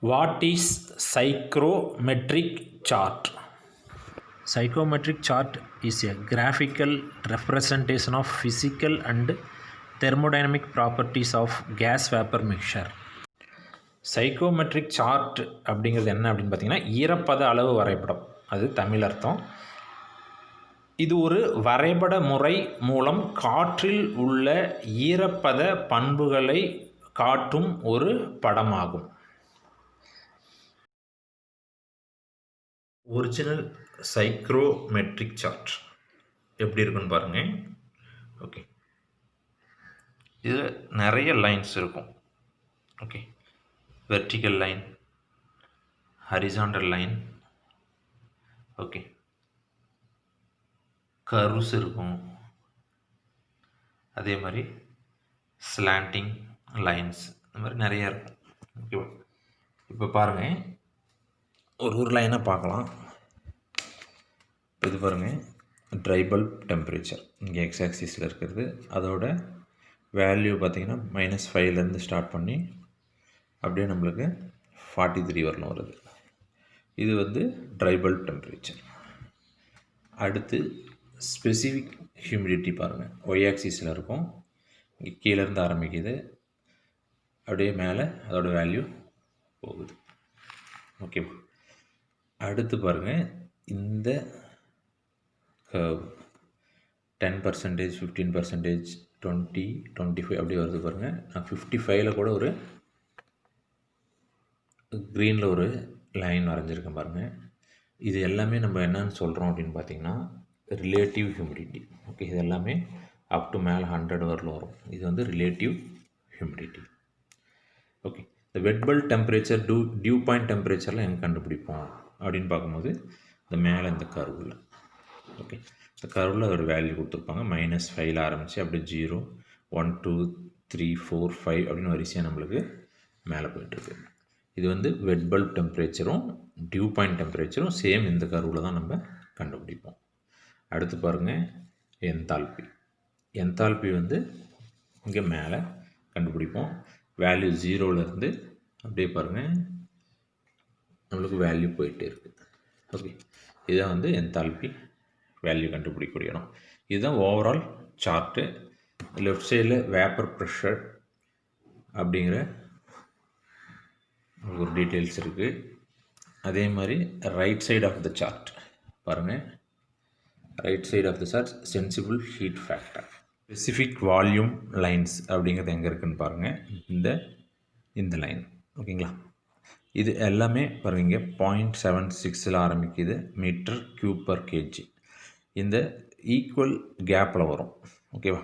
What is psychrometric chart? Psychrometric chart is a graphical representation of physical and thermodynamic properties of gas vapor mixture. Psychrometric chart அப்படிங்கிறது என்ன அப்படின்னு பார்த்தீங்கன்னா ஈரப்பத அளவு வரைபடம், அது தமிழ் அர்த்தம். இது ஒரு வரைபட முறை மூலம் காற்றில் உள்ள ஈரப்பத பண்புகளை காட்டும் ஒரு படமாகும். ஒரிஜினல் சைக்ரோமெட்ரிக் சார்ட் எப்படி இருக்குன்னு பாருங்கள். ஓகே, இது நிறைய லைன்ஸ் இருக்கும். Okay, vertical line, horizontal line, okay, curves இருக்கும், அதே மாதிரி ஸ்லாண்டிங் லைன்ஸ், இந்த மாதிரி நிறையா இருக்கும். ஓகேவா? இப்போ பாருங்கள், ஒரு லைனாக பார்க்கலாம். இது பாருங்கள், ட்ரை பல்ப் டெம்பரேச்சர் இங்கே எக்ஸ் ஆக்சிஸில் இருக்கிறது. அதோட வேல்யூ பார்த்திங்கன்னா -5லேருந்து ஸ்டார்ட் பண்ணி அப்படியே நம்மளுக்கு 43 வரலும் வருது. இது வந்து ட்ரை பல்ப் டெம்பரேச்சர். அடுத்து ஸ்பெசிஃபிக் ஹியூமிடிட்டி பாருங்கள், ஒய் ஆக்சிஸில் இருக்கும். இங்கே கீழேருந்து ஆரம்பிக்குது, அப்படியே மேலே அதோட வேல்யூ போகுது. ஓகேவா? அடுத்து பாருங்கள், இந்த கர்வ் 10%, 15%, 20, 25 அப்படி வருது பாருங்கள். நான் 55ல் கூட ஒரு க்ரீனில் ஒரு லைன் வரைஞ்சிருக்கேன் பாருங்கள். இது எல்லாமே நம்ம என்னன்னு சொல்கிறோம் அப்படின்னு பார்த்திங்கன்னா ரிலேட்டிவ் ஹியூமிடிட்டி. ஓகே, இது எல்லாமே அப் டு மேலே 100 வரலும் வரும். இது வந்து ரிலேட்டிவ் ஹியூமிடிட்டி. ஓகே, இந்த wet bulb temperature, dew point டெம்பரேச்சர்லாம் எங்கே கண்டுபிடிப்போம் அப்படின்னு பார்க்கும்போது இந்த மேலே இந்த கர்வில், ஓகே, இந்த கர்வில் ஒரு வேல்யூ கொடுத்துருப்பாங்க. -5ல் ஆரம்பித்து அப்படியே 0, 1, 2, 3, 4, 5 அப்படின்னு வரிசையாக நம்மளுக்கு மேலே போய்ட்டுருக்கு. இது வந்து வெட் பல்ப் டெம்பரேச்சரும் டியூ பாயிண்ட் டெம்பரேச்சரும் சேம் இந்த கர்வில் தான் நம்ம கண்டுபிடிப்போம். அடுத்து பாருங்கள், என்தால்பி. என்தால்பி வந்து இங்கே மேலே கண்டுபிடிப்போம். வேல்யூ 0லேருந்து அப்படியே பாருங்கள் நம்மளுக்கு வேல்யூ போயிட்டே இருக்குது. ஓகே, இதுதான் வந்து என்தால்பி வேல்யூ கண்டுபிடிக்கக்கூடிய இடம். இதுதான் ஓவரால் சார்ட்டு. லெஃப்ட் சைடில் வேப்பர் ப்ரெஷர் அப்படிங்கிற ஒரு டீட்டெயில்ஸ் இருக்குது. அதே மாதிரி right side of the chart பாருங்கள். Right side of the chart sensible heat factor, specific volume lines அப்படிங்கிறது எங்கே இருக்குதுன்னு பாருங்கள். இந்த லைன், ஓகேங்களா? இது எல்லாமே பாருங்க 0.76ல் ஆரம்பிக்குது, மீட்டர் கியூப் பர் கேஜி. இந்த ஈக்குவல் கேப்பில் வரும். ஓகேவா?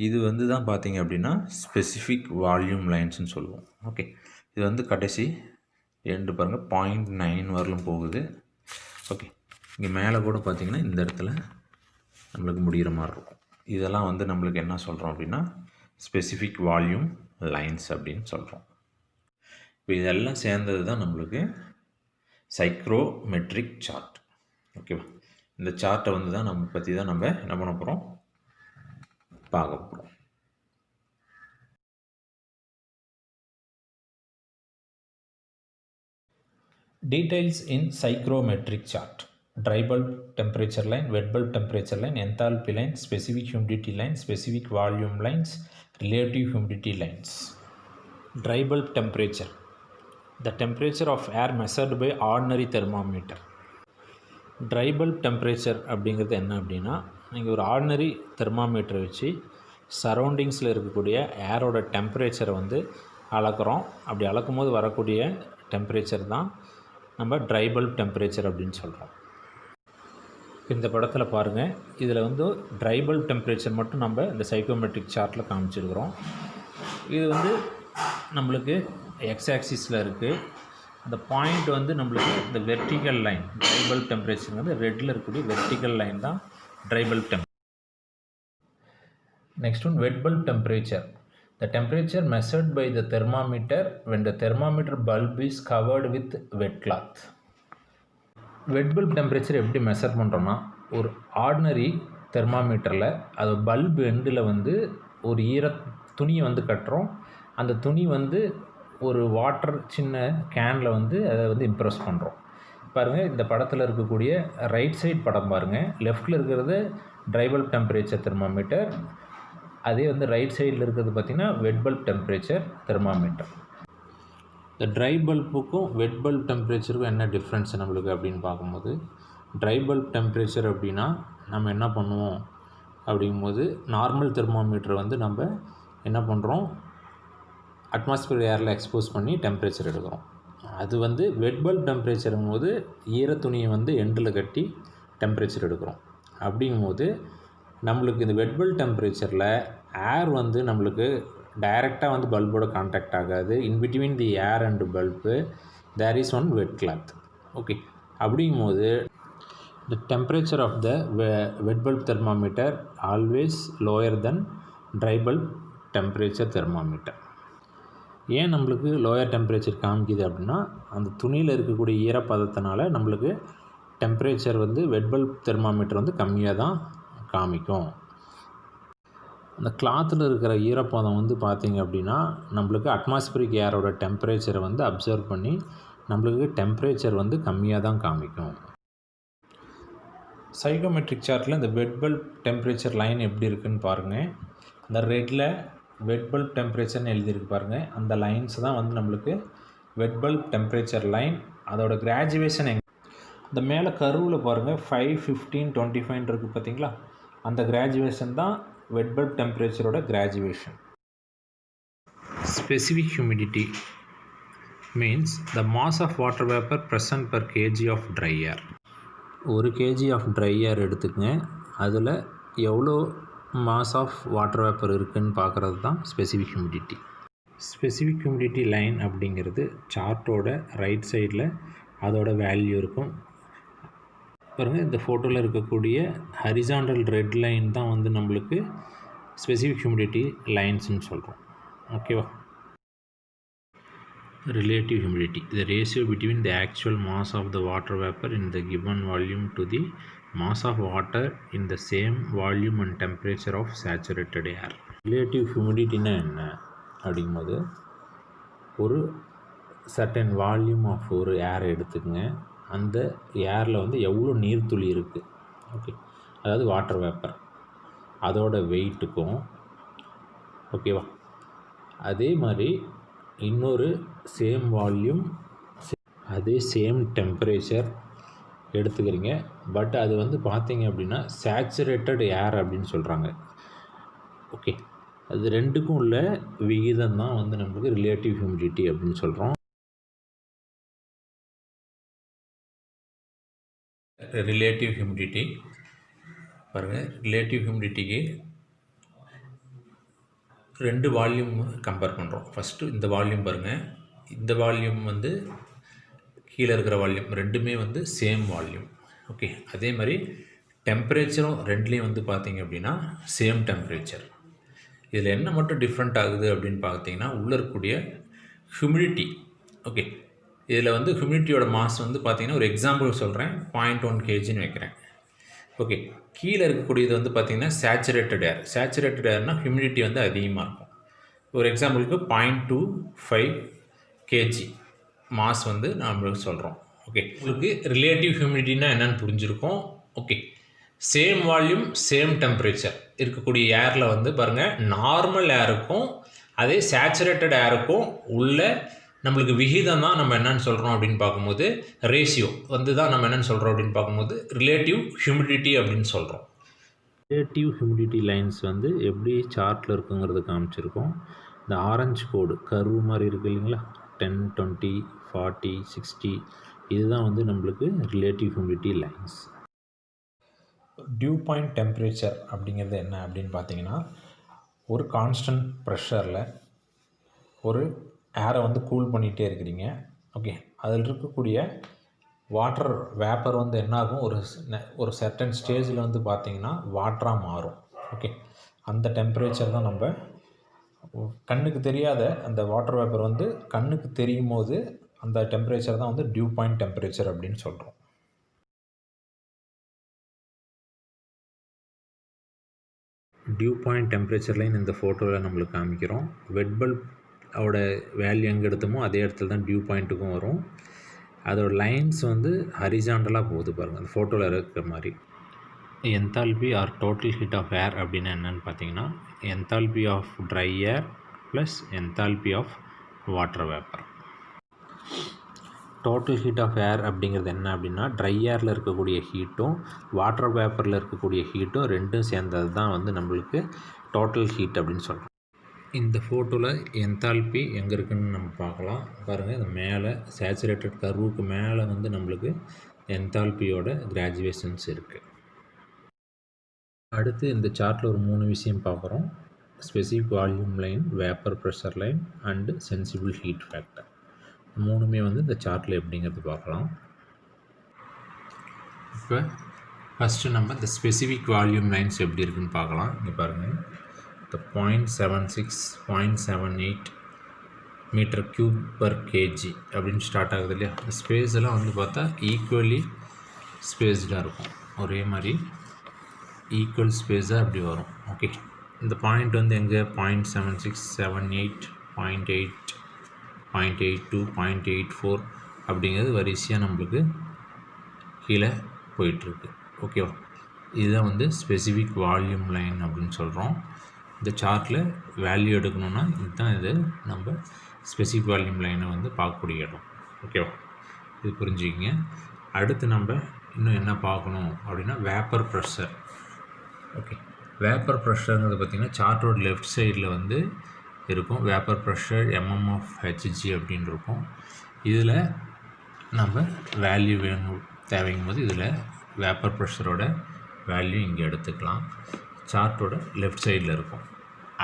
இது வந்து தான் பார்த்திங்க அப்படின்னா ஸ்பெசிஃபிக் வால்யூம் லைன்ஸ்னு சொல்லுவோம். ஓகே, இது வந்து கடைசி எண்டு பாருங்கள் 0.9 வரலும் போகுது. ஓகே, இங்கே மேலே கூட பார்த்திங்கன்னா இந்த இடத்துல நம்மளுக்கு முடிகிற மாதிரி இருக்கும். இதெல்லாம் வந்து நம்மளுக்கு என்ன சொல்கிறோம் அப்படின்னா ஸ்பெசிஃபிக் வால்யூம் லைன்ஸ் அப்படின்னு சொல்கிறோம். இப்போ இதெல்லாம் சேர்ந்தது தான் நம்மளுக்கு சைக்ரோமெட்ரிக் சார்ட். ஓகேவா? இந்த சார்ட்டை வந்து தான் நம்ம பற்றி தான் நம்ம என்ன பண்ண போகிறோம், பார்க்க போகிறோம். Details in psychrometric chart: dry bulb temperature line, wet bulb temperature line, enthalpy line, specific humidity line, specific volume lines, relative humidity lines. Dry bulb temperature, the temperature of air measured by ordinary thermometer. Dry bulb temperature அப்படிங்கிறது என்ன அப்படின்னா, நீங்கள் ஒரு ordinary தெர்மாமீட்டரை வச்சு சரௌண்டிங்ஸில் இருக்கக்கூடிய ஏரோட டெம்பரேச்சரை வந்து அளக்கிறோம். அப்படி அளக்கும் போது வரக்கூடிய டெம்பரேச்சர் தான் நம்ம ட்ரை பல்ப் டெம்பரேச்சர் அப்படின்னு சொல்கிறோம். இந்த படத்தில் பாருங்கள், இதில் வந்து ட்ரை பல்ப் டெம்பரேச்சர் மட்டும் நம்ம இந்த சைக்கோமெட்ரிக் சார்ட்டில் காமிச்சிருக்கிறோம். இது வந்து நம்மளுக்கு எக்ஸ் ஆக்சிஸில் இருக்குது. இந்த பாயிண்ட் வந்து நம்மளுக்கு இந்த vertical line, try bulb temperature வந்து ரெட்டில் இருக்கக்கூடிய வெர்டிக்கல் லைன் தான் try bulb temperature. Next one, wet bulb temperature. The temperature measured by the thermometer when the thermometer bulb is covered with wet cloth. Wet bulb temperature எப்படி measure பண்ணுறோன்னா, ஒரு ordinary தெர்மாமீட்டரில் அது bulb எண்டில் வந்து ஒரு துணியை வந்து கட்டுறோம். அந்த துணி வந்து ஒரு வாட்டர் சின்ன கேனில் வந்து அதை வந்து இம்ப்ரெஸ் பண்ணுறோம். பாருங்கள், இந்த படத்தில் இருக்கக்கூடிய ரைட் சைட் படம் பாருங்கள். லெஃப்ட்டில் இருக்கிறது ட்ரை பல்ப் டெம்பரேச்சர் தெர்மாமீட்டர், அதே வந்து ரைட் சைடில் இருக்கிறது பார்த்திங்கன்னா வெட் பல்ப் டெம்பரேச்சர் தெர்மாமீட்டர். இந்த ட்ரை பல்புக்கும் வெட் பல்ப் டெம்பரேச்சருக்கும் என்ன டிஃப்ரென்ஸ் நம்மளுக்கு அப்படின்னு பார்க்கும்போது, ட்ரை பல்ப் டெம்பரேச்சர் அப்படின்னா நம்ம என்ன பண்ணுவோம் அப்படிங்கும்போது, நார்மல் தெர்மாமீட்டரை வந்து நம்ம என்ன பண்ணுறோம், அட்மாஸ்பியர் ஏரில் எக்ஸ்போஸ் பண்ணி டெம்பரேச்சர் எடுக்கிறோம். அது வந்து வெட் பல்ப் டெம்பரேச்சருங்கும்போது ஈரத்துணியை வந்து எண்டில் கட்டி டெம்பரேச்சர் எடுக்கிறோம். அப்படிங்கும்போது நம்மளுக்கு இந்த வெட் பல்ப் டெம்பரேச்சரில் ஏர் வந்து நம்மளுக்கு டைரெக்டாக வந்து பல்போட கான்டாக்ட் ஆகாது. In between the air and bulb there is one wet cloth. Okay, அப்படிங்கும்போது the temperature of the wet bulb thermometer always lower than dry bulb temperature thermometer. ஏன் நம்மளுக்கு லோயர் டெம்பரேச்சர் காமிக்குது அப்படின்னா, அந்த துணியில் இருக்கக்கூடிய ஈரப்பதத்தினால நம்மளுக்கு டெம்பரேச்சர் வந்து வெட் பல்ப் தெர்மாமீட்டர் வந்து கம்மியாக தான் காமிக்கும். அந்த கிளாத்தில் இருக்கிற ஈரப்பதம் வந்து பார்த்திங்க அப்படின்னா நம்மளுக்கு அட்மாஸ்பியரிக் ஏரோட டெம்பரேச்சரை வந்து அப்சர்வ் பண்ணி நம்மளுக்கு டெம்பரேச்சர் வந்து கம்மியாக தான் காமிக்கும். சைக்கோமெட்ரிக் சார்ட்டில் இந்த வெட் பல்ப் டெம்பரேச்சர் லைன் எப்படி இருக்குதுன்னு பாருங்கள். இந்த ரெட்டில் வெட் பல்ப் டெம்பரேச்சர்னு எழுதியிருக்கு பாருங்கள். அந்த லைன்ஸ் தான் வந்து நம்மளுக்கு வெட் பல்ப் டெம்பரேச்சர் லைன். அதோட கிராஜுவேஷன் இந்த மேலே கருவில் பாருங்கள் 5, 15, 25 இருக்குது பார்த்தீங்களா, அந்த கிராஜுவேஷன் தான் வெட் பல்ப் டெம்பரேச்சரோட graduation. Specific humidity means the mass of water vapour present per KG of dry air. 1 kg of dry air எடுத்துக்கங்க, அதில் எவ்வளோ மாஸ் ஆஃப் வாட்டர் வேப்பர் இருக்குதுன்னு பார்க்குறது தான் specific humidity. Specific humidity line அப்படிங்கிறது சார்ட்டோட right சைடில் அதோட வேல்யூ இருக்கும் பாருங்கள். இந்த ஃபோட்டோவில் இருக்கக்கூடிய ஹரிசாண்டல் ரெட் லைன் தான் வந்து நம்மளுக்கு ஸ்பெசிஃபிக் ஹியூமிடிட்டி லைன்ஸ்னு சொல்கிறோம். ஓகேவா? Relative humidity, the ratio between the actual mass of the water vapor in the given volume to the mass of water in the same volume and temperature of saturated air. Relative humidity என்ன அப்படிங்கும்போது, ஒரு certain volume of ஒரு ஏர் எடுத்துக்கங்க, அந்த ஏரில் வந்து எவ்வளோ நீர்த்துளி இருக்குது, ஓகே, அதாவது வாட்டர் வேப்பர், அதோட வெயிட்டுக்கும், ஓகேவா, அதே மாதிரி இன்னொரு சேம் வால்யூம் அதே சேம் டெம்பரேச்சர் எடுத்துக்கிறீங்க. பட் அது வந்து பார்த்தீங்க அப்படின்னா சேச்சுரேட்டட் ஏர் அப்படின்னு சொல்கிறாங்க. ஓகே, அது ரெண்டுக்கும் உள்ள விகிதம் தான் வந்து நம்மளுக்கு ரிலேட்டிவ் ஹியூமிடிட்டி அப்படின்னு சொல்கிறோம். ரிலேட்டிவ் ஹியூமிடிட்டி பாருங்கள், ரிலேட்டிவ் ஹியூமிடிட்டிக்கு 2 வால்யூம் கம்பேர் பண்ணுறோம். ஃபஸ்ட்டு இந்த வால்யூம் பாருங்கள், இந்த வால்யூம் வந்து கீழே இருக்கிற வால்யூம் ரெண்டுமே வந்து சேம் வால்யூம். ஓகே, அதே மாதிரி டெம்பரேச்சரும் ரெண்டுலேயும் வந்து பார்த்திங்க அப்படின்னா சேம் டெம்பரேச்சர். இதில் என்ன மட்டும் டிஃப்ரெண்ட் ஆகுது அப்படின்னு பார்த்தீங்கன்னா உள்ளே இருக்கக்கூடிய ஹியூமிடிட்டி. ஓகே, இதில் வந்து ஹியூமிடிட்டியோட மாஸ் வந்து பார்த்திங்கன்னா ஒரு எக்ஸாம்பிள் சொல்கிறேன், 0.1 kgன்னு வைக்கிறேன். ஓகே, கீழே இருக்கக்கூடியது வந்து பார்த்திங்கன்னா சேச்சுரேட்டட் ஏர். சேச்சுரேட்டட் ஏர்னால் ஹியூமிடிட்டி வந்து அதிகமாக இருக்கும். ஒரு எக்ஸாம்பிளுக்கு 0.25 kg மாஸ் வந்து நம்மளுக்கு சொல்கிறோம். ஓகே, உங்களுக்கு ரிலேட்டிவ் ஹியூமிடிட்டினா என்னென்னு புரிஞ்சுருக்கோம். Okay, same volume same temperature இருக்கக்கூடிய ஏரில் வந்து பாருங்கள், நார்மல் ஏருக்கும் அதே சேச்சுரேட்டட் ஏருக்கும் உள்ள நம்மளுக்கு விகிதம் தான் நம்ம என்னென்னு சொல்கிறோம் அப்படின்னு பார்க்கும்போது, ரேஷியோ வந்து தான் நம்ம என்னென்னு சொல்கிறோம் அப்படின்னு பார்க்கும்போது ரிலேட்டிவ் ஹியூமிடிட்டி அப்படின்னு சொல்கிறோம். ரிலேட்டிவ் ஹியூமிடிட்டி லைன்ஸ் வந்து எப்படி சார்ட்டில் இருக்குங்கிறது காமிச்சிருக்கோம். இந்த ஆரஞ்சு கோடு கர்வ் மாதிரி இருக்குது இல்லைங்களா, 10, 20, 40, 60, இதுதான் வந்து நம்மளுக்கு relative humidity lines. Dew point temperature அப்படிங்கிறது என்ன அப்படின்னு பார்த்தீங்கன்னா, ஒரு கான்ஸ்டன்ட் ப்ரெஷரில் ஒரு ஏரை வந்து கூல் பண்ணிகிட்டே இருக்கிறீங்க. ஓகே, அதில் இருக்கக்கூடிய வாட்டர் வேப்பர் வந்து என்னாகும், ஒரு சர்டன் ஸ்டேஜில் வந்து பார்த்திங்கன்னா வாட்டராக மாறும். ஓகே, அந்த டெம்பரேச்சர் தான் நம்ம கண்ணுக்கு தெரியாத அந்த வாட்டர் வேப்பர் வந்து கண்ணுக்கு தெரியும் போது அந்த டெம்பரேச்சர் தான் வந்து டியூ பாயிண்ட் டெம்பரேச்சர் அப்படின்னு சொல்கிறோம். டியூ பாயிண்ட் டெம்பரேச்சர் லைன் இந்த ஃபோட்டோவில் நம்மளுக்கு காமிக்கிறோம். வெட் பல்ப் அதோட வேல்யூ எங்கே எடுத்தோமோ அதே இடத்துல தான் டியூ பாயிண்ட்டுக்கும் வரும். அதோட லைன்ஸ் வந்து ஹரிசாண்டலாக போகுது பாருங்கள், அந்த ஃபோட்டோவில் இருக்கிற மாதிரி. Enthalpy or total heat of air அப்படின்னா என்னென்னு பார்த்தீங்கன்னா, enthalpy of dry air plus enthalpy of water vapour. Total heat of air அப்படிங்கிறது என்ன அப்படின்னா, ட்ரை ஏரில் இருக்கக்கூடிய ஹீட்டும் வாட்டர் வேப்பரில் இருக்கக்கூடிய ஹீட்டும் ரெண்டும் சேர்ந்தது தான் வந்து நம்மளுக்கு டோட்டல் ஹீட் அப்படின்னு சொல்கிறோம். இந்த ஃபோட்டோவில் என்தால்பி எங்கே இருக்குதுன்னு நம்ம பார்க்கலாம். பாருங்கள், இது மேலே சேச்சுரேட்டட் கர்வுக்கு மேலே வந்து நம்மளுக்கு என்தால்பியோட கிராஜுவேஷன்ஸ் இருக்குது. அடுத்து இந்த சார்ட்டில் ஒரு 3 விஷயம் பார்க்குறோம். Specific volume line, vapour pressure line and sensible heat factor. 3மே வந்து இந்த சார்ட்டில் எப்படிங்கிறது பார்க்கலாம். இப்போ ஃபஸ்ட்டு நம்ம இந்த ஸ்பெசிஃபிக் வால்யூம் லைன்ஸ் எப்படி இருக்குதுன்னு பார்க்கலாம். இங்கே பாருங்கள், இந்த 0.76, 0.78 மீட்டர் க்யூப் பர் கேஜி அப்படின்னு ஸ்டார்ட் ஆகுது இல்லையா. இந்த ஸ்பேஸ் எல்லாம் வந்து பார்த்தா ஈக்குவலி ஸ்பேஸ்டாக இருக்கும், ஒரே மாதிரி ஈக்குவல் ஸ்பேஸாக அப்படி வரும். ஓகே, இந்த பாயிண்ட் வந்து எங்கே 0.76, 78, 0.8, 0.82, 0.84 அப்படிங்கிறது வரிசையாக நம்மளுக்கு கீழே போயிட்டுருக்கு. ஓகேவா, இதுதான் வந்து ஸ்பெசிஃபிக் வால்யூம் லைன் அப்படின்னு சொல்கிறோம். இந்த சார்ட்டில் வேல்யூ எடுக்கணுன்னா இதுதான் இது நம்ம ஸ்பெசிஃபிக் வால்யூம் லைனை வந்து பார்க்கக்கூடிய இடம். ஓகேவா, இது புரிஞ்சுக்கிங்க. அடுத்து நம்ம இன்னும் என்ன பார்க்கணும் அப்படின்னா வேப்பர் ப்ரெஷர். ஓகே, வேப்பர் ப்ரெஷருங்கிறது பார்த்திங்கன்னா சார்ட்டோட லெஃப்ட் சைடில் வந்து இருக்கும். Vapour pressure mm of hg அப்படின்னு இருக்கும். இதில் நம்ம வேல்யூ வேணும் தேவைங்கும் போது இதில் வேப்பர் ப்ரெஷரோட வேல்யூ இங்கே எடுத்துக்கலாம். சார்ட்டோட லெஃப்ட் சைடில் இருக்கும்.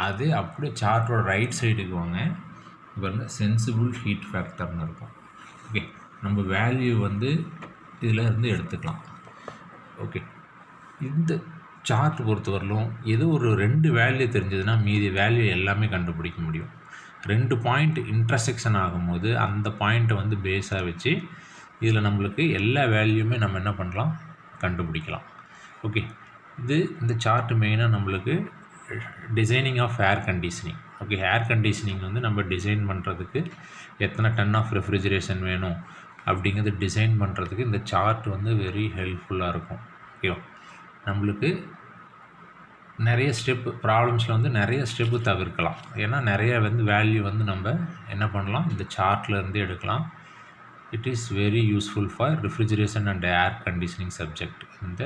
அது அப்படியே சார்ட்டோட ரைட் சைடுக்கு வாங்க, பாருங்க சென்சிபிள் ஹீட் ஃபேக்டர்னு இருக்கும். ஓகே, நம்ம வேல்யூ வந்து இதில் இருந்து எடுத்துக்கலாம். ஓகே, இந்த சார்ட் பொறுத்தவரையிலும் ஏதோ ஒரு 2 வேல்யூ தெரிஞ்சதுன்னா மீதி வேல்யூ எல்லாமே கண்டுபிடிக்க முடியும். 2 பாயிண்ட் இன்டர்செக்ஷன் ஆகும்போது அந்த பாயிண்ட்டை வந்து பேஸாக வச்சு இதில் நம்மளுக்கு எல்லா வேல்யூமே நம்ம என்ன பண்ணலாம், கண்டுபிடிக்கலாம். ஓகே, இந்த சார்ட் மெயினாக நம்மளுக்கு designing of air conditioning. Okay, air conditioning வந்து நம்ம டிசைன் பண்ணுறதுக்கு எத்தனை டன் ஆஃப் ரெஃப்ரிஜரேஷன் வேணும் அப்படிங்கிறது டிசைன் பண்ணுறதுக்கு இந்த சார்ட் வந்து வெரி ஹெல்ப்ஃபுல்லாக இருக்கும். ஓகேவா, நம்மளுக்கு நிறைய ப்ராப்ளம்ஸில் வந்து நிறைய ஸ்டெப்பு தவிர்க்கலாம். ஏன்னா நிறைய வந்து வேல்யூ வந்து நம்ம என்ன பண்ணலாம், இந்த சார்ட்டில் இருந்து எடுக்கலாம். It is very useful for refrigeration and air conditioning subject. இந்த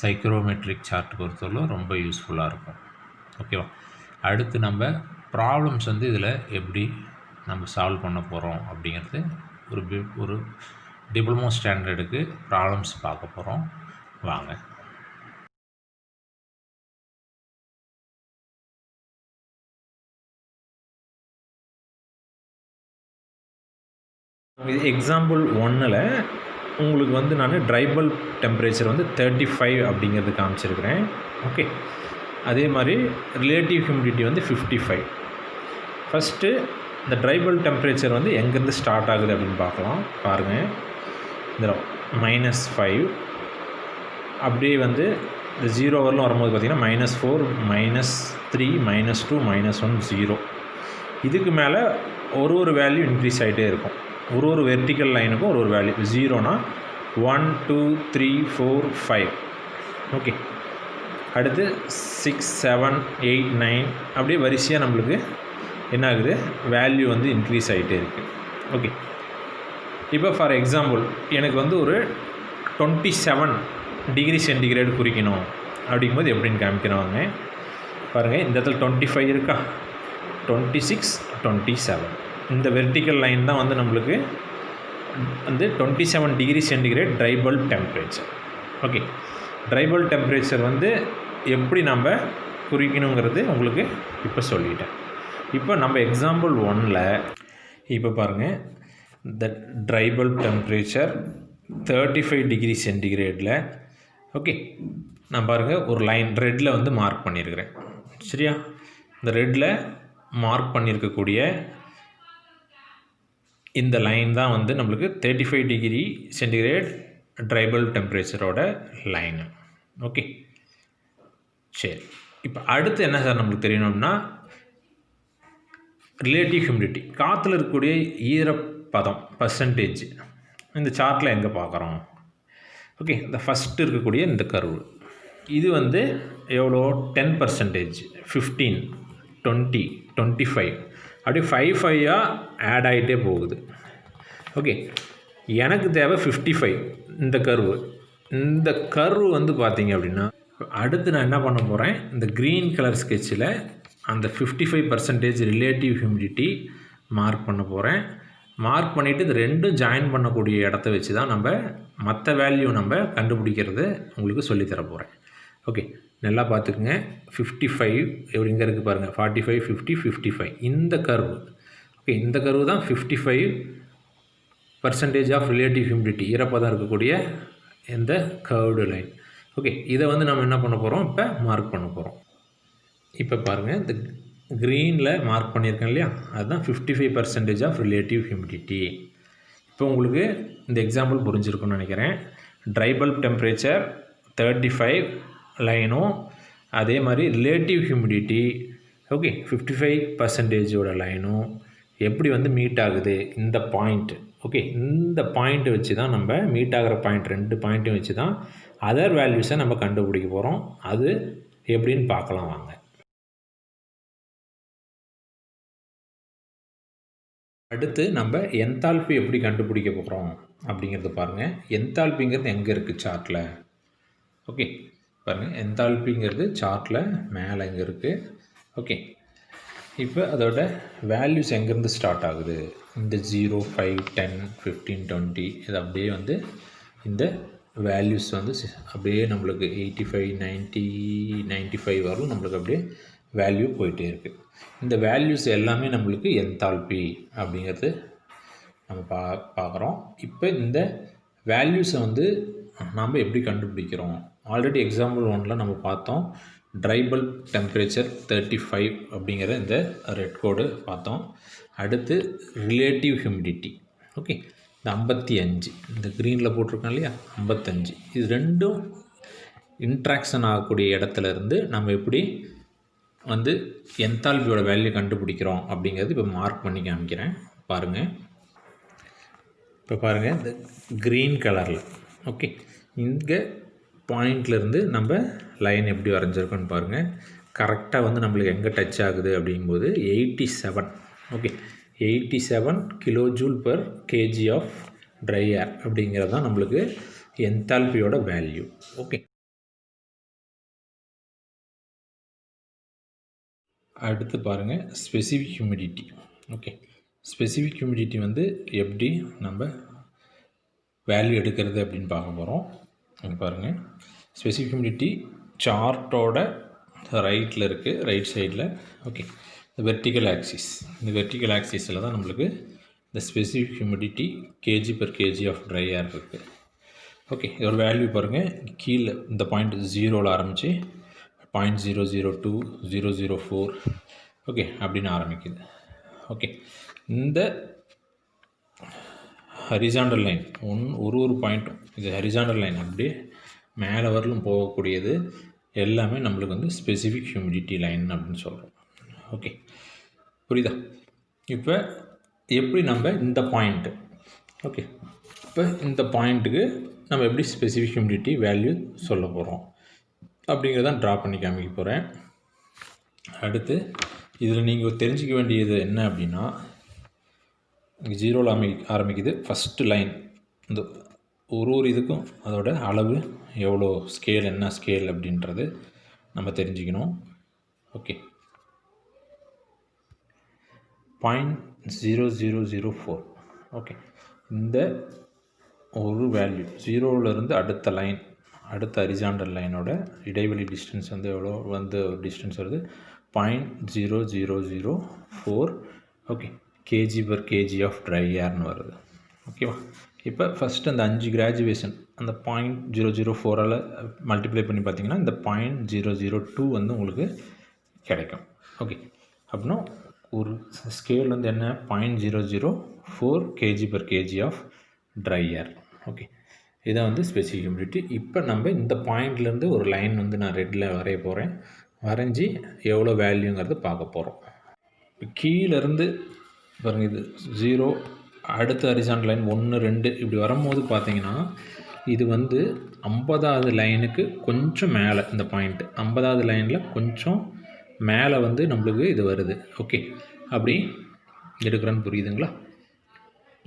சைக்ரோமெட்ரிக் சார்ட் பொறுத்தவரை ரொம்ப யூஸ்ஃபுல்லாக இருக்கும். ஓகேவா, அடுத்து நம்ம ப்ராப்ளம்ஸ் வந்து இதில் எப்படி நம்ம சால்வ் பண்ண போகிறோம் அப்படிங்கிறது ஒரு டிப்ளமோ ஸ்டாண்டர்டுக்கு ப்ராப்ளம்ஸ் பார்க்க போகிறோம். வாங்க. இது எக்ஸாம்பிள் 1ல் உங்களுக்கு வந்து நான் ட்ரை பல்ப் டெம்பரேச்சர் வந்து 35 அப்படிங்கிறது காமிச்சிருக்கிறேன். ஓகே, அதே மாதிரி ரிலேட்டிவ் ஹியூமிடிட்டி வந்து 55. ஃபஸ்ட்டு இந்த ட்ரை பல்ப் டெம்பரேச்சர் வந்து எங்கேருந்து ஸ்டார்ட் ஆகுது அப்படின்னு பார்க்கலாம். பாருங்கள், இந்த -5 அப்படியே வந்து இந்த 0 வரலும் வரும்போது பார்த்திங்கன்னா -4, -3, -2, -1, 0. இதுக்கு மேலே ஒரு வேல்யூ இன்க்ரீஸ் ஆகிட்டே இருக்கும். ஒரு வெர்டிக்கல் லைனுக்கும் ஒரு வேல்யூ. 0னா 1, 2, 3, 4, 5. ஓகே, அடுத்து 6, 7, 8, 9 அப்படியே வரிசையாக நம்மளுக்கு என்ன ஆகுது, வேல்யூ வந்து இன்க்ரீஸ் ஆகிட்டே இருக்குது. ஓகே, இப்போ ஃபார் எக்ஸாம்பிள் எனக்கு வந்து ஒரு 27 டிகிரி சென்டிகிரேடு குறிக்கணும் அப்படிங்கும்போது எப்படின்னு காமிக்கிறவங்க பாருங்கள். இந்த இடத்துல 25 இருக்கா, 26, 27 இந்த வெர்டிக்கல் லைன் தான் வந்து நம்மளுக்கு வந்து 27 degree centigrade dry bulb temperature. Okay, try bulb temperature வந்து எப்படி நம்ம குறிக்கணுங்கிறது உங்களுக்கு இப்போ சொல்லிட்டேன். இப்போ நம்ம எக்ஸாம்பிள் 1ல் இப்போ பாருங்கள், இந்த ட்ரை பல்ப் டெம்பரேச்சர் 35 டிகிரி சென்டிகிரேடில். ஓகே, நான் பாருங்கள் ஒரு லைன் ரெட்டில் வந்து மார்க் பண்ணியிருக்கிறேன். சரியா, இந்த ரெட்டில் மார்க் பண்ணியிருக்கக்கூடிய இந்த லைன் தான் வந்து நம்மளுக்கு 35 டிகிரி சென்டிகிரேட் ட்ரை பல்ப் டெம்பரேச்சரோட லைனு. ஓகே, சரி. இப்போ அடுத்து என்ன சார் நம்மளுக்கு தெரியணும்னா ரிலேட்டிவ் ஹியூமிடிட்டி, காற்றுல இருக்கக்கூடிய ஈரப்பதம் பர்சன்டேஜ் இந்த சார்ட்டில் எங்கே பார்க்குறோம்? ஓகே, இந்த ஃபஸ்ட்டு இருக்கக்கூடிய இந்த கர்வு இது வந்து எவ்வளோ 10%, 15, 20, 25 அப்படியே 5 ஆட் ஆகிட்டே போகுது. ஓகே, எனக்கு தேவை 55 இந்த கர்வு. இந்த கர்வு வந்து பார்த்திங்க அப்படின்னா அடுத்து நான் என்ன பண்ண போகிறேன், இந்த க்ரீன் கலர் ஸ்கெட்சில் அந்த 55% ரிலேட்டிவ் ஹியூமிடிட்டி மார்க் பண்ண போகிறேன். மார்க் பண்ணிவிட்டு இது ரெண்டும் ஜாயின் பண்ணக்கூடிய இடத்த வச்சு தான் நம்ம மற்ற வேல்யூ நம்ம கண்டுபிடிக்கிறது உங்களுக்கு சொல்லித்தர போகிறேன். ஓகே, நல்லா பார்த்துக்குங்க. 55 இங்கே இருக்குது பாருங்கள், 45, 50, 55 இந்த கர்வு. ஓகே, இந்த கர்வு தான் 55% ஆஃப் ரிலேட்டிவ் ஹியூமிடிட்டி ஈரப்பதம் இருக்கக்கூடிய இந்த கர்வ்டு லைன். ஓகே, இதை வந்து நம்ம என்ன பண்ண போகிறோம், இப்போ மார்க் பண்ண போகிறோம். இப்போ பாருங்கள், இந்த க்ரீனில் மார்க் பண்ணியிருக்கேன் இல்லையா, அதுதான் 55% ஆஃப் ரிலேட்டிவ் ஹியூமிடிட்டி. இப்போ உங்களுக்கு இந்த எக்ஸாம்பிள் புரிஞ்சிருக்குன்னு நினைக்கிறேன். ட்ரை பல்ப் டெம்பரேச்சர் 35 லைனும் அதே மாதிரி ரிலேட்டிவ் ஹியூமிடிட்டி ஓகே 55% லைனும் எப்படி வந்து மீட் ஆகுது இந்த பாயிண்ட். ஓகே, இந்த பாயிண்ட்டை வச்சு தான் நம்ம மீட் ஆகிற பாயிண்ட் 2 பாயிண்ட்டையும் வச்சு தான் அதர் வேல்யூஸை நம்ம கண்டுபிடிக்க போகிறோம். அது எப்படின்னு பார்க்கலாம் வாங்க. அடுத்து நம்ம என்தால்பி எப்படி கண்டுபிடிக்க போகிறோம் அப்படிங்கிறது பாருங்கள். என்தால்பிங்கிறது எங்கே இருக்குது சார்ட்டில்? ஓகே பாருங்கள், என்தால்பிங்கிறது சார்ட்டில் மேலே எங்கே இருக்குது. ஓகே, இப்போ அதோட வேல்யூஸ் எங்கேருந்து ஸ்டார்ட் ஆகுது, இந்த 0, 5, 10, 15, 20 இது அப்படியே வந்து இந்த வேல்யூஸ் வந்து அப்படியே நம்மளுக்கு 85, 90, 95 வரலும் நம்மளுக்கு அப்படியே வேல்யூ போயிட்டே இருக்குது. இந்த வேல்யூஸ் எல்லாமே நம்மளுக்கு என்தால்பி அப்படிங்கிறது நம்ம பார்க்குறோம். இப்போ இந்த வேல்யூஸை வந்து நாம் எப்படி கண்டுபிடிக்கிறோம்? ஆல்ரெடி எக்ஸாம்பிள் 1ல் நம்ம பார்த்தோம். ட்ரை பல்ப் டெம்பரேச்சர் 35 அப்படிங்கிற இந்த ரெட் கோடு பார்த்தோம். அடுத்து ரிலேட்டிவ் ஹியூமிடிட்டி. ஓகே, இந்த 55 இந்த க்ரீனில் போட்டிருக்கோம் இல்லையா, 55 இது ரெண்டும் இன்ட்ராக்ஷன் ஆகக்கூடிய இடத்துல இருந்து நம்ம எப்படி வந்து என்தால்பியோட வேல்யூ கண்டுபிடிக்கிறோம் அப்படிங்கிறது இப்போ மார்க் பண்ணி காமிக்கிறேன் பாருங்கள். இப்போ பாருங்கள், இந்த க்ரீன் கலரில் ஓகே இங்கே பாயிண்ட்லேருந்து நம்ம லைன் எப்படி வரைஞ்சிருக்கோன்னு பாருங்கள். கரெக்டாக வந்து நம்மளுக்கு எங்கே டச் ஆகுது அப்படிங்கும்போது 87 ஓகே 87 kJ/kg ஆஃப் ட்ரை ஏர் அப்படிங்கிறது தான் நம்மளுக்கு என்தால்பியோட வேல்யூ. ஓகே, அடுத்து பாருங்கள் specific humidity. Okay, specific humidity வந்து எப்படி நம்ம வேல்யூ எடுக்கிறது அப்படின்னு பார்க்க போகிறோம். இங்கே பாருங்கள், ஸ்பெசிஃபிக் ஹியூமிடிட்டி சார்ட்டோட ரைட்டில் இருக்குது, ரைட் சைடில். ஓகே, இந்த வெர்டிக்கல் ஆக்சிஸ், இந்த வெர்டிக்கல் ஆக்சிஸில் தான் நம்மளுக்கு இந்த specific humidity kg/kg of dry air இருக்குது. ஓகே, இதோட வேல்யூ பாருங்கள், கீழே இந்த பாயிண்ட் 0ல் ஆரம்பித்து 0.002, 004 ஓகே அப்படின்னு ஆரம்பிக்குது. ஓகே, இந்த ஹரிசாண்டல் லைன் ஒரு பாயிண்ட்டும் இது ஹரிசாண்டல் லைன் அப்படியே மேலே வரலும் போகக்கூடியது எல்லாமே நம்மளுக்கு வந்து ஸ்பெசிஃபிக் ஹியூமிடிட்டி லைன் அப்படின்னு சொல்கிறோம். ஓகே, புரியுதா? இப்போ எப்படி நம்ம இந்த பாயிண்ட்டு ஓகே இப்போ இந்த பாயிண்ட்டுக்கு நம்ம எப்படி ஸ்பெசிஃபிக் ஹியூமிடிட்டி வேல்யூ சொல்ல போகிறோம் அப்படிங்கிறதான் ட்ரா பண்ணி காமிக்க போகிறேன். அடுத்து இதில் நீங்கள் தெரிஞ்சிக்க வேண்டியது என்ன அப்படின்னா, 0ல் ஆரம்பிக்குது ஃபஸ்ட்டு லைன். இந்த ஒரு இதுக்கும் அதோட அளவு எவ்வளோ ஸ்கேல், என்ன ஸ்கேல் அப்படின்றது நம்ம தெரிஞ்சுக்கணும். ஓகே, 0.0004 ஓகே, இந்த ஒரு வேல்யூ 0லேருந்து அடுத்த லைன், அடுத்த ஹரிசாண்டல் லைனோட இடைவெளி டிஸ்டன்ஸ் வந்து எவ்வளோ வந்து டிஸ்டன்ஸ் வருது 0.0004 ஓகே kg/kg ஆஃப் ட்ரை ஏர்னு வருது. ஓகேவா? இப்போ ஃபஸ்ட்டு அந்த 5 கிராஜுவேஷன் அந்த 0.004ஆல் மல்டிப்ளை பண்ணி பார்த்தீங்கன்னா இந்த 0.002 வந்து உங்களுக்கு கிடைக்கும். ஓகே, அப்படின்னா ஒரு ஸ்கேல் வந்து என்ன 0.004 kg/kg of dry air. Okay, இதான் வந்து ஸ்பெசிஃபிக் ஹியூமிடிட்டி. இப்போ நம்ம இந்த பாயிண்ட்லேருந்து ஒரு லைன் வந்து நான் ரெட்டில் வரைய போகிறேன். வரைஞ்சி எவ்வளோ வேல்யூங்கிறது பார்க்க போகிறோம். இப்போ கீழேருந்து பாருங்கள், இது 0, அடுத்த ஹரிசாண்டல் லைன் 1, 2 இப்படி வரும்போது பார்த்தீங்கன்னா, இது வந்து 50வது லைனுக்கு கொஞ்சம் மேலே இந்த பாயிண்ட்டு 50வது லைனில் கொஞ்சம் மேலே வந்து நம்மளுக்கு இது வருது. ஓகே, அப்படி எடுக்கிறேன்னு புரியுதுங்களா?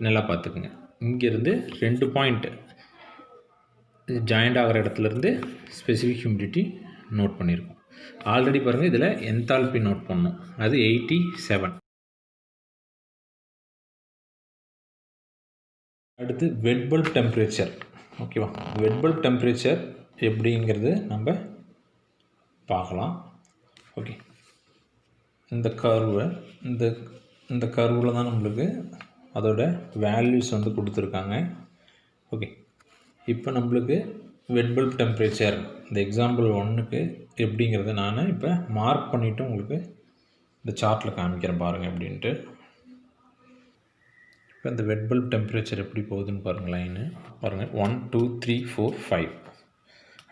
நல்லா பார்த்துக்குங்க. இங்கேருந்து 2 பாயிண்ட்டு ஜாயிண்ட் ஆகிற இடத்துலேருந்து ஸ்பெசிஃபிக் ஹியூமிடிட்டி நோட் பண்ணியிருக்கோம். ஆல்ரெடி பாருங்கள், இதில் என்தால்பி நோட் பண்ணோம், அது 87. அடுத்து வெட் பல்ப் டெம்பரேச்சர். ஓகேவா, வெட் பல்ப் டெம்பரேச்சர் எப்படிங்கிறது நம்ம பார்க்கலாம். ஓகே, இந்த கர்வை இந்த கர்வில் தான் நம்மளுக்கு அதோட வேல்யூஸ் வந்து கொடுத்துருக்காங்க. ஓகே, இப்போ நம்மளுக்கு வெட் பல்ப் டெம்பரேச்சர் இந்த எக்ஸாம்பிள் 1க்கு எப்படிங்கிறத நான் இப்போ மார்க் பண்ணிவிட்டு உங்களுக்கு இந்த சார்ட்டில் காமிக்கிறேன் பாருங்கள் எப்படின்ட்டு. இப்போ இந்த வெட் பல்ப் டெம்பரேச்சர் எப்படி போகுதுன்னு பாருங்கள். லைனு பாருங்கள், 1 2 3 4 5,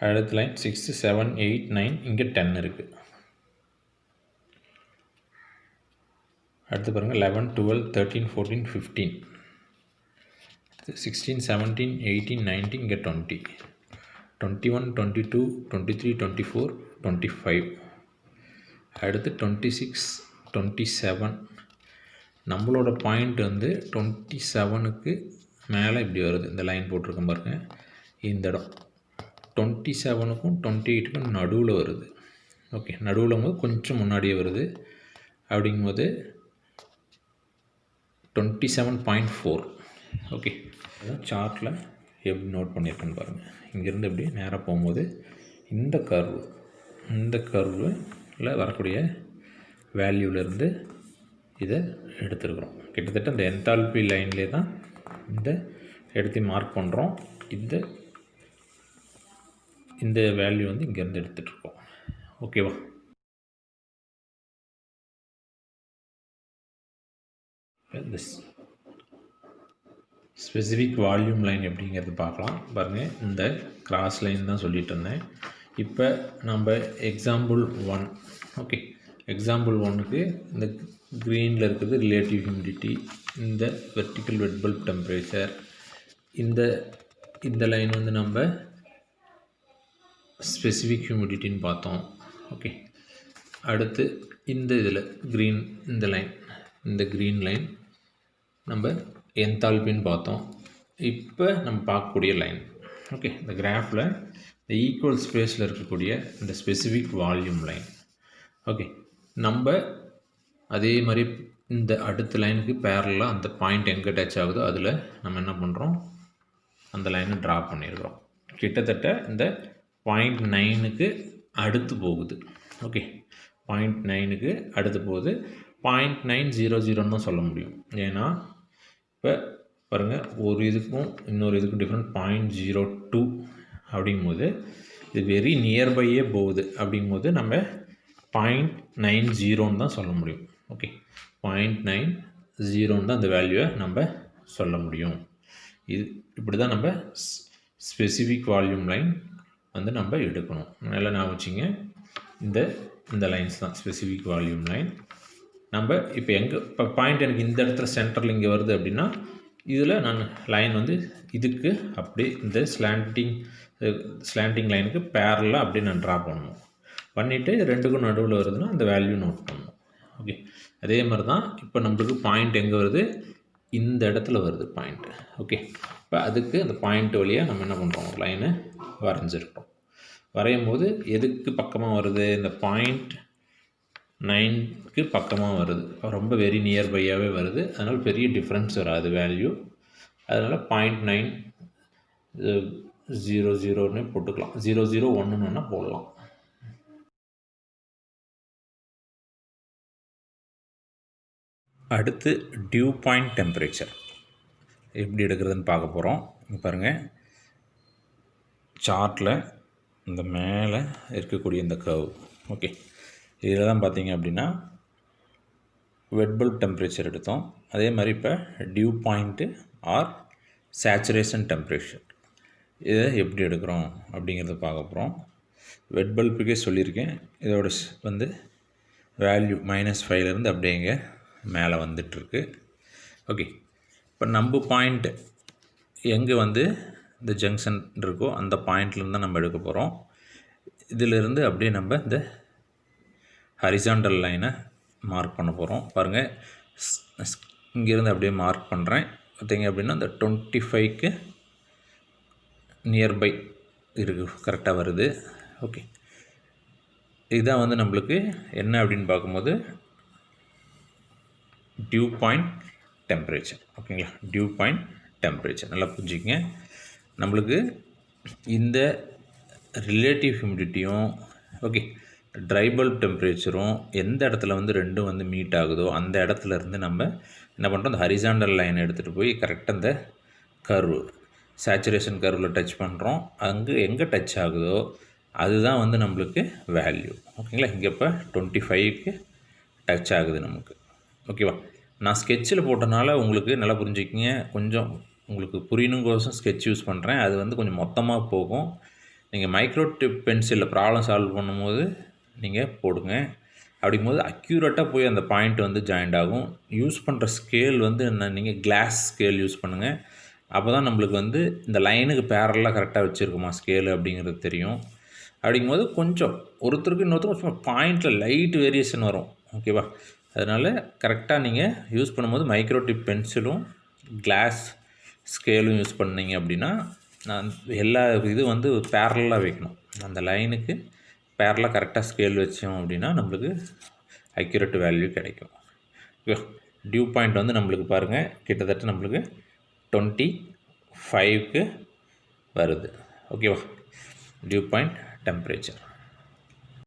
அடுத்த லைன் 6 7 8 9, இங்கே 10 இருக்குது. அடுத்து பாருங்கள் 11 12 13 14 15, 16 17 18 19, இங்கே 20, 21 22 23 24 25, அடுத்து 26 27. நம்மளோட பாயிண்ட் வந்து 27க்கு மேலே இப்படி வருது. இந்த லைன் போட்டிருக்கோம் பாருங்கள், இந்த இடம் 27க்கும் 28க்கும் நடுவில் வருது. ஓகே, நடுவில் கொஞ்சம் முன்னாடியே வருது. அப்படிங்கும்போது 27.4. ஓகே, சார்ட்டில் எப்படி நோட் பண்ணியிருக்கேன்னு பாருங்கள். இங்கேருந்து எப்படி நேராக போகும்போது இந்த கர்வில் வரக்கூடிய வேல்யூவிலேருந்து இதை எடுத்துருக்குறோம். கிட்டத்தட்ட இந்த என்தால்பி லைன்லேயே தான் இந்த எடுத்து மார்க் பண்ணுறோம். இந்த வேல்யூ வந்து இங்கேருந்து எடுத்துகிட்ருக்கோம். ஓகேவா, இந்த ஸ்பெசிஃபிக் வால்யூம் லைன் எப்படிங்கிறது பார்க்கலாம். பாருங்கள், இந்த கிராஸ் லைன் தான் சொல்லிட்டு இருந்தேன். இப்போ நம்ம எக்ஸாம்பிள் 1. ஓகே, எக்ஸாம்பிள் 1க்கு இந்த க்ரீனில் இருக்கிறது ரிலேட்டிவ் ஹியூமிடிட்டி, இந்த வெர்டிக்கல் வெட் பல்ப் டெம்பரேச்சர், இந்த லைன் வந்து நம்ம ஸ்பெசிஃபிக் ஹியூமிடிட்டின்னு பார்த்தோம். ஓகே, அடுத்து இந்த இதில் க்ரீன், இந்த க்ரீன் லைன் நம்ம என்தால்பின்னு பார்த்தோம். இப்போ நம்ம பார்க்கக்கூடிய லைன், ஓகே, இந்த கிராஃபில் இந்த ஈக்குவல் ஸ்பேஸில் இருக்கக்கூடிய இந்த ஸ்பெசிஃபிக் வால்யூம் லைன். ஓகே, நம்ம அதே மாதிரி இந்த அடுத்த லைனுக்கு பேரலாக அந்த பாயிண்ட் எங்கே டச் ஆகுதோ அதில் நம்ம என்ன பண்ணுறோம், அந்த லைனை ட்ரா பண்ணியிருக்கிறோம். கிட்டத்தட்ட இந்த 0.9க்கு அடுத்து போகுது. ஓகே, 0.9க்கு அடுத்து போகுது. 0.900 தான் சொல்ல முடியும். ஏன்னா இப்போ பாருங்கள், ஒரு இதுக்கும் இன்னொரு இதுக்கும் டிஃப்ரெண்ட் 0.02 அப்படிங்கும்போது இது வெரி நியர்பையே போகுது. அப்படிங்கும்போது நம்ம 0.90 தான் சொல்ல முடியும். ஓகே, 0.90 தான் அந்த வேல்யூவை நம்ம சொல்ல முடியும். இது இப்படி தான் நம்ம ஸ்பெசிஃபிக் வால்யூம் லைன் வந்து நம்ம எடுக்கணும். நல்லா ஞாபகம் வச்சுங்க, இந்த லைன்ஸ் தான் ஸ்பெசிஃபிக் வால்யூம் லைன். நம்ம இப்போ பாயிண்ட் எனக்கு இந்த இடத்துல சென்டரில் இங்கே வருது அப்படின்னா, இதில் நான் லைன் வந்து இதுக்கு அப்படியே இந்த ஸ்லாண்டிங் லைனுக்கு பேரலாக அப்படியே நான் ட்ரா பண்ணணும். பண்ணிவிட்டு ரெண்டுக்கும் நடுவில் வருதுன்னா அந்த வேல்யூ நோட் பண்ணணும். ஓகே, அதே மாதிரி தான் இப்போ நம்மளுக்கு பாயிண்ட் எங்கே வருது, இந்த இடத்துல வருது பாயிண்ட்டு. ஓகே, இப்போ அதுக்கு அந்த பாயிண்ட் வழியாக நம்ம என்ன பண்ணுறோம், ஒரு லைனை வரைஞ்சிருக்கோம். வரையும் போது எதுக்கு பக்கமாக வருது, இந்த 0.9க்கு பக்கமாக வருது. ரொம்ப வெரி நியர்பையாகவே வருது. அதனால் பெரிய டிஃப்ரென்ஸ் வராது வேல்யூ. அதனால் 0.900 போட்டுக்கலாம். 001 போடலாம். அடுத்து டியூ பாயிண்ட் டெம்பரேச்சர் எப்படி எடுக்கிறதுன்னு பார்க்க போகிறோம். இங்கே பாருங்கள், சார்ட்டில் இந்த மேலே இருக்கக்கூடிய இந்த கர்வ். ஓகே, இதில் தான் பார்த்தீங்க அப்படின்னா வெட் பல்ப் டெம்பரேச்சர் எடுத்தோம். அதே மாதிரி இப்போ dew point or saturation temperature இதை எப்படி எடுக்கிறோம் அப்படிங்கிறத பார்க்க போகிறோம். வெட் பல்புக்கே சொல்லியிருக்கேன், இதோட வந்து வேல்யூ -5லேருந்து அப்படியே இங்கே மேலே வந்துட்டுருக்கு. ஓகே, இப்போ நம்ம பாயிண்ட் எங்கே வந்து இந்த ஜங்ஷன் இருக்கோ அந்த பாயிண்ட்லேருந்து தான் நம்ம எடுக்க போகிறோம். இதிலிருந்து அப்படியே நம்ம இந்த ஹரிசாண்டல் லைனை மார்க் பண்ண போகிறோம். பாருங்கள், இங்கேருந்து அப்படியே மார்க் பண்ணுறேன். பார்த்தீங்க அப்படின்னா இந்த 25க்கு நியர்பை இருக்குது, கரெக்டாக வருது. ஓகே, இதுதான் வந்து நம்மளுக்கு என்ன அப்படின்னு பார்க்கும்போது டியூ பாயிண்ட் டெம்பரேச்சர். ஓகேங்களா, டியூ பாயிண்ட் டெம்பரேச்சர் நல்லா புரிஞ்சுக்கங்க. நம்மளுக்கு இந்த ரிலேட்டிவ் ஹியூமிடிட்டியும் ஓகே ட்ரை பல்ப் டெம்பரேச்சரும் எந்த இடத்துல வந்து ரெண்டும் வந்து மீட் ஆகுதோ அந்த இடத்துல இருந்து நம்ம என்ன பண்ணுறோம், இந்த ஹரிசாண்டல் லைன் எடுத்துகிட்டு போய் கரெக்டாக இந்த கர்வு சேச்சுரேஷன் கர்வில் டச் பண்ணுறோம். அங்கே எங்கே டச் ஆகுதோ அதுதான் வந்து நம்மளுக்கு வேல்யூ. ஓகேங்களா, இங்கே இப்போ 25க்கு டச் ஆகுது நமக்கு. ஓகேவா, நான் ஸ்கெட்சில் போட்டனால உங்களுக்கு நல்லா புரிஞ்சுக்கிங்க. கொஞ்சம் உங்களுக்கு புரியணுங்கோசம் ஸ்கெட்ச் யூஸ் பண்ணுறேன். அது வந்து கொஞ்சம் மொத்தமாக போகும். நீங்கள் மைக்ரோ டிப் பென்சிலில் ப்ராப்ளம் சால்வ் பண்ணும்போது நீங்கள் போடுங்க. அப்படிங்கும்போது அக்யூரேட்டாக போய் அந்த பாயிண்ட் வந்து ஜாயிண்ட் ஆகும். யூஸ் பண்ணுற ஸ்கேல் வந்து என்ன, நீங்கள் கிளாஸ் ஸ்கேல் யூஸ் பண்ணுங்கள். அப்போ தான் நம்மளுக்கு வந்து இந்த லைனுக்கு பேரலாக கரெக்டாக வச்சுருக்குமா ஸ்கேலு அப்படிங்கிறது தெரியும். அப்படிங்கும்போது கொஞ்சம் ஒருத்தருக்கு இன்னொருத்தருக்கு சும்மா பாயிண்டில் லைட் வேரியேஷன் வரும். ஓகேவா, அதனால் கரெக்டாக நீங்கள் யூஸ் பண்ணும்போது மைக்ரோ டிப் பென்சிலும் கிளாஸ் ஸ்கேலும் யூஸ் பண்ணிங்க அப்படின்னா நான் எல்லா இது வந்து பேரலாக வைக்கணும். அந்த லைனுக்கு பேரலாக கரெக்டாக ஸ்கேல் வச்சோம் அப்படின்னா நம்மளுக்கு அக்யூரேட் வேல்யூ கிடைக்கும். ஓகே, டியூ பாயிண்ட் வந்து நம்மளுக்கு பாருங்கள் கிட்டத்தட்ட நம்மளுக்கு 25க்கு வருது. ஓகேவா, டியூ பாயிண்ட் டெம்பரேச்சர்.